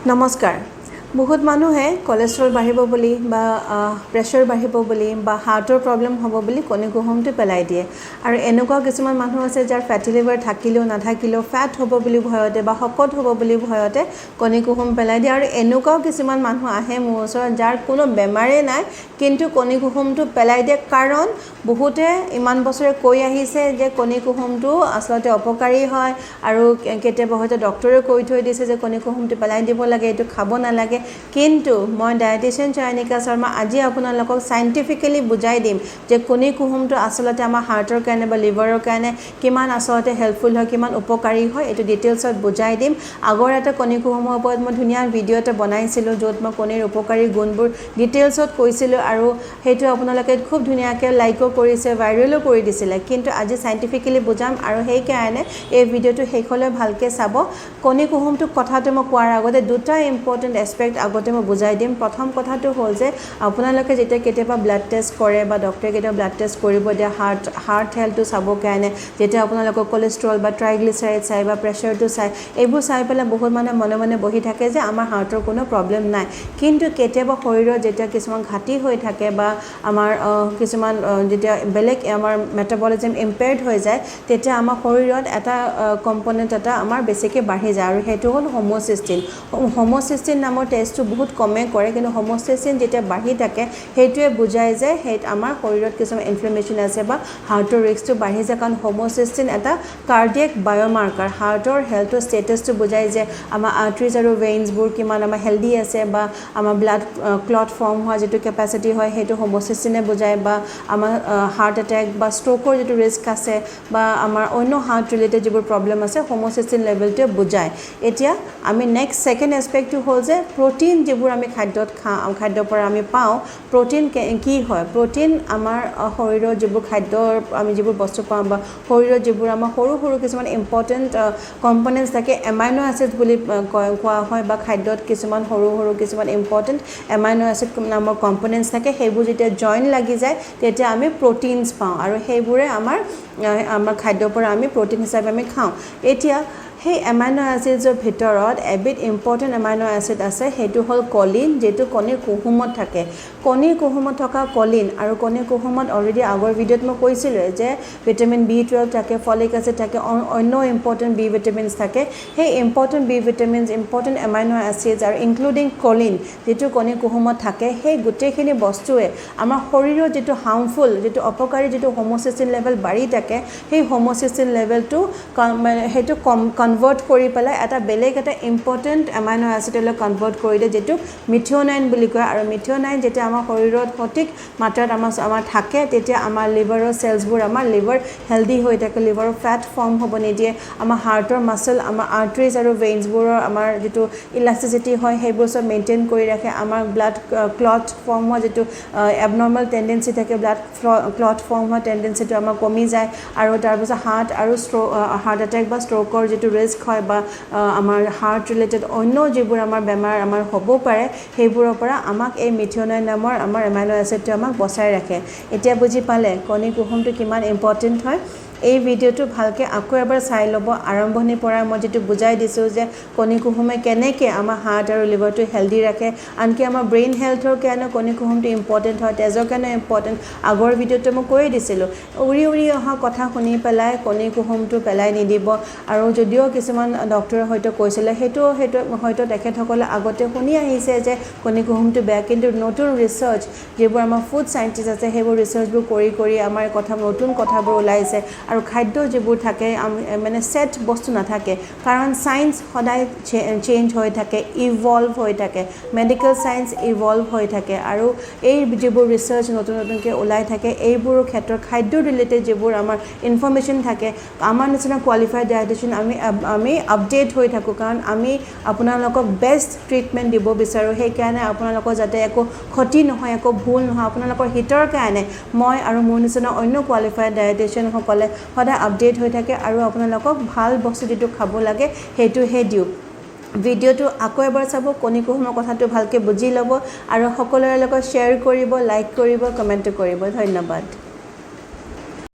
নমস্কাৰ বহুত মানুহে কোলেষ্ট্ৰল বাঢ়িব বুলি বা প্ৰেছাৰ বাঢ়িব বুলি বা হাৰ্টৰ প্ৰব্লেম হ'ব বুলি কণী কুহুমটো পেলাই দিয়ে আৰু এনেকুৱা কিছুমান মানুহ আছে যাৰ ফেটি লিভাৰ থাকিলেও নাথাকিলেও ফেট হ'ব বুলি ভয়তে বা শকত হ'ব বুলি ভয়তে কণী কুহুম পেলাই দিয়ে আৰু এনেকুৱাও কিছুমান মানুহ আহে মোৰ ওচৰত যাৰ কোনো বেমাৰে নাই কিন্তু কণী কুহুমটো পেলাই দিয়ে কাৰণ বহুতে ইমান বছৰে কৈ আহিছে যে কণী কুহুমটো আসলতে অপকাৰী হয় আৰু কেতিয়াবা হয়তো ডক্টৰে কৈ থৈ দিছে যে কণী কুহুমটো পেলাই দিব লাগে এটো খাব নালাগে কিন্তু মই ডায়েটিচিয়ান চায়নিকা শৰ্মা আজি আপোনালোকক সাইন্টিফিক্যালি বুজাই দিম যে কণী কুহুমটো আসলতে আমাৰ হাৰ্টৰ কাৰণে বা লিভাৰৰ কাৰণে কিমান আসলতে হেল্পফুল হয় কিমান উপকাৰী হয় এটো ডিটেইলছত বুজাই দিম আগৰ এটা কণী কুহুমৰ ওপৰত মই ধুনীয়া ভিডিও এটা বনাইছিলো য'ত মই কণীৰ উপকাৰী গুণবোৰ ডিটেইলছত কৈছিলো আৰু হেতু আপোনালোকে খুব ধুনীয়াকৈ লাইকো কৰিছে ভাইৰেলো কৰি দিছিলে কিন্তু আজি সাইন্টিফিক্যালি বুজাম আৰু সেই কাৰণে এই ভিডিওটো শেষলৈ ভালকৈ চাব কণী কুহুমটো কথাটো মই কোৱাৰ আগতে দুটা ইম্পৰ্টেন্ট এস্পেক্ট আগতে মই বুজাই দিম প্ৰথম কথাটো হ'ল যে আপোনালোকে যেতিয়া কেতিয়াবা ব্লাড টেষ্ট কৰে বা ডক্টৰে কেতিয়াবা ব্লাড টেষ্ট কৰিব দিয়া হাৰ্ট হেলথটো চাব কাৰণে যেতিয়া আপোনালোকৰ কোলেষ্ট্ৰল বা ট্ৰাইগ্লিচাৰাইড চাই বা প্ৰেছাৰটো চাই এইবোৰ চাই পেলাই বহুত মানে মনে বহি থাকে যে আমাৰ হাৰ্টৰ কোনো প্ৰব্লেম নাই কিন্তু কেতিয়াবা শৰীৰত যেতিয়া কিছুমান ঘাটি হৈ থাকে বা আমাৰ কিছুমান যেতিয়া বেলেগ আমাৰ মেটাবলিজম ইম্পেয়াৰ্ড হৈ যায় তেতিয়া আমাৰ শৰীৰত এটা কম্পোনেন্ট এটা আমাৰ বেছিকৈ বাঢ়ি যায় আৰু সেইটো হ'ল হোমোচিষ্টিন নামৰ টেষ্টটো বহুত কমে কৰে কিন্তু হোমোচিষ্টিন যেতিয়া বাঢ়ি থাকে সেইটোৱে বুজায় যে সেই আমাৰ শৰীৰত কিছুমান ইনফ্লেমেশ্যন আছে বা হাৰ্টৰ ৰিস্কটো বাঢ়ি যায় কাৰণ হোমোচিষ্টিন এটা কাৰ্ডিয়েক বায়োমাৰ্কাৰ হাৰ্টৰ হেল্থৰ ষ্টেটাছটো বুজায় যে আমাৰ আৰ্টাৰিজ আৰু ভেইনছবোৰ কিমান আমাৰ হেল্ডি আছে বা আমাৰ ব্লাড ক্লট ফৰ্ম হোৱা যিটো কেপাচিটি হয় সেইটো হোমোচিষ্টিনে বুজায় বা আমাৰ হাৰ্ট এটেক বা ষ্ট্ৰোকৰ যিটো ৰিস্ক আছে বা আমাৰ অন্য হাৰ্ট ৰিলেটেড যিবোৰ প্ৰব্লেম আছে হোমোচিষ্টিন লেভেলটোৱে বুজায় এতিয়া আমি নেক্সট সেকেন্ড এস্পেক্টটো হ'ল যে প্ৰটিন যিবোৰ আমি খাদ্যৰ পৰা আমি পাওঁ প্ৰটিন কি হয় প্ৰটিন আমাৰ শৰীৰৰ যিবোৰ খাদ্যৰ আমি যিবোৰ বস্তু পাওঁ বা শৰীৰত যিবোৰ আমাৰ সৰু কিছুমান ইম্পৰ্টেন্ট কম্পোনেন্টছ থাকে এমাইনো এচিড বুলি কোৱা হয় বা খাদ্যত কিছুমান সৰু কিছুমান ইম্পৰ্টেন্ট এমাইনো এচিড নামৰ কম্পোনেন্টছ থাকে সেইবোৰ যেতিয়া জইন লাগি যায় তেতিয়া আমি প্ৰটিনছ পাওঁ আৰু সেইবোৰে আমাৰ খাদ্যৰ পৰা আমি প্ৰটিন হিচাপে আমি খাওঁ এতিয়া সেই এমাইনো এচিডৰ ভিতৰত এবিধ ইম্পৰ্টেন্ট এমাইনো এচিড আছে সেইটো হ'ল কলিন যেটো কণীৰ কুহুমত থাকে কণীৰ কুহুমত থকা কলিন আৰু কণীৰ কুহুমত অলৰেডি আগৰ ভিডিঅ'ত মই কৈছিলোঁ যে ভিটামিন B12 থাকে ফলিক এচিড থাকে অন্য ইম্পৰ্টেন্ট বি ভিটামিনছ থাকে সেই important B vitamins important amino acids আৰু ইনক্লুডিং কলিন যেটো কণীৰ কুহুমত থাকে সেই গোটেইখিনি বস্তুৱে আমাৰ শৰীৰৰ যেটো হাৰ্মফুল যেটো অপকাৰী যেটো হোমোচিষ্টিন লেভেল বাঢ়ি থাকে সেই হোমোচিষ্টিন লেভেলটো হেতু কনভাৰ্ট কৰি পেলাই এটা বেলেগ এটা ইম্পৰ্টেন্ট এমাইনো এচিডলৈ কনভাৰ্ট কৰি দিয়ে যেটো মিথিঅনাইন বুলি কয় আৰু মিথিঅনাইন যেতিয়া আমাৰ শৰীৰত সঠিক মাত্ৰাত আমাৰ থাকে তেতিয়া আমাৰ লিভাৰৰ সেলছবোৰ আমাৰ লিভাৰ হেলদি হৈ থাকে লিভাৰৰ ফেট ফৰ্ম হ'ব নিদিয়ে আমাৰ হাৰ্টৰ মাসল আমাৰ আৰ্টাৰিজ আৰু ভেইনছবোৰৰ আমাৰ যেটো ইলাষ্টিচিটি হয় সেইবোৰ সব মেইনটেইন কৰি ৰাখে আমাৰ ব্লাড ক্লট ফৰ্ম হোৱা যেটো এবনৰ্মাল টেন্ডেন্সি থাকে ব্লাড ক্লট ফৰ্ম হোৱা টেন্ডেন্সিটো আমাৰ কমি যায় আৰু তাৰপিছত হাৰ্ট এটেক বা ষ্ট্ৰোকৰ যেটো ৰিস্ক হয় বা আমাৰ হাৰ্ট ৰিলেটেড অন্য যিবোৰ আমাৰ বেমাৰ আমাৰ হ'ব পাৰে সেইবোৰৰ পৰা আমাক এই মিথিঅনাইন নামৰ আমাৰ এমাইনো এচিডটো আমাক বচাই ৰাখে এতিয়া বুজি পালে কণী কুহুমটো কিমান ইম্পৰ্টেন্ট হয় এই ভিডিওটো ভালকৈ আকৌ এবাৰ চাই ল'ব আৰম্ভণিৰ পৰা মই যেটো বুজাই দিছোঁ যে কণী কুহুমে কেনেকৈ আমাৰ হাৰ্ট আৰু লিভাৰটো হেলদি ৰাখে আনকি আমাৰ ব্ৰেইন হেল্থৰ কাৰণে কণী কুহুমটো ইম্পৰ্টেন্ট হয় তেজৰ কাৰণে ইম্পৰ্টেন্ট আগৰ ভিডিওটো মই কৈ দিছিলোঁ উৰি অহা কথা শুনি পেলাই কণী কুহুমটো পেলাই নিদিব আৰু যদিও কিছুমান ডক্টৰে হয়তো কৈছিলে সেইটো হয়তো তেখেতসকলে আগতে শুনি আহিছে যে কণী কুহুমটো বেয়া কিন্তু নতুন ৰিসাৰ্চ যিবোৰ আমাৰ ফুড সাইন্টিষ্ট আছে সেইবোৰ ৰিসাৰ্চবোৰ কৰি আমাৰ নতুন কথাবোৰ ওলাইছে আৰু খাদ্য যিবোৰ থাকে মানে সেট বস্তু নাথাকে কাৰণ সায়েন্স সদায় চেঞ্জ হৈ থাকে ইভলভ হৈ থাকে মেডিকেল সায়েন্স ইভলভ হৈ থাকে আৰু এই যিবোৰ ৰিসাৰ্চ নতুনকৈ ওলাই থাকে এইবোৰৰ ক্ষেত্ৰত খাদ্য ৰিলেটেড যিবোৰ আমাৰ ইনফৰমেশ্যন থাকে আমাৰ নিচিনা কোৱালিফাইড ডায়েটিচিয়ান আমি আপডেট হৈ থাকোঁ কাৰণ আমি আপোনালোকক বেষ্ট ট্ৰিটমেণ্ট দিব বিচাৰোঁ সেইকাৰণে আপোনালোকৰ যাতে একো ক্ষতি নহয় একো ভুল নহয় আপোনালোকৰ হিতৰ কাৰণে মই আৰু মোৰ নিচিনা অন্য কোৱালিফাইড ডায়েটিচিয়ানসকলে সদায় আপডেট হৈ থাকে আৰু আপোনালোকক ভাল বস্তু যেটো খাব লাগে সেইটোহে দিওঁ ভিডিওটো আকৌ এবাৰ চাব কণী কুহুমৰ কথাটো ভালকৈ বুজি ল'ব আৰু সকলোৰে লগত শ্বেয়াৰ কৰিব লাইক কৰিব কমেন্ট কৰিব ধন্যবাদ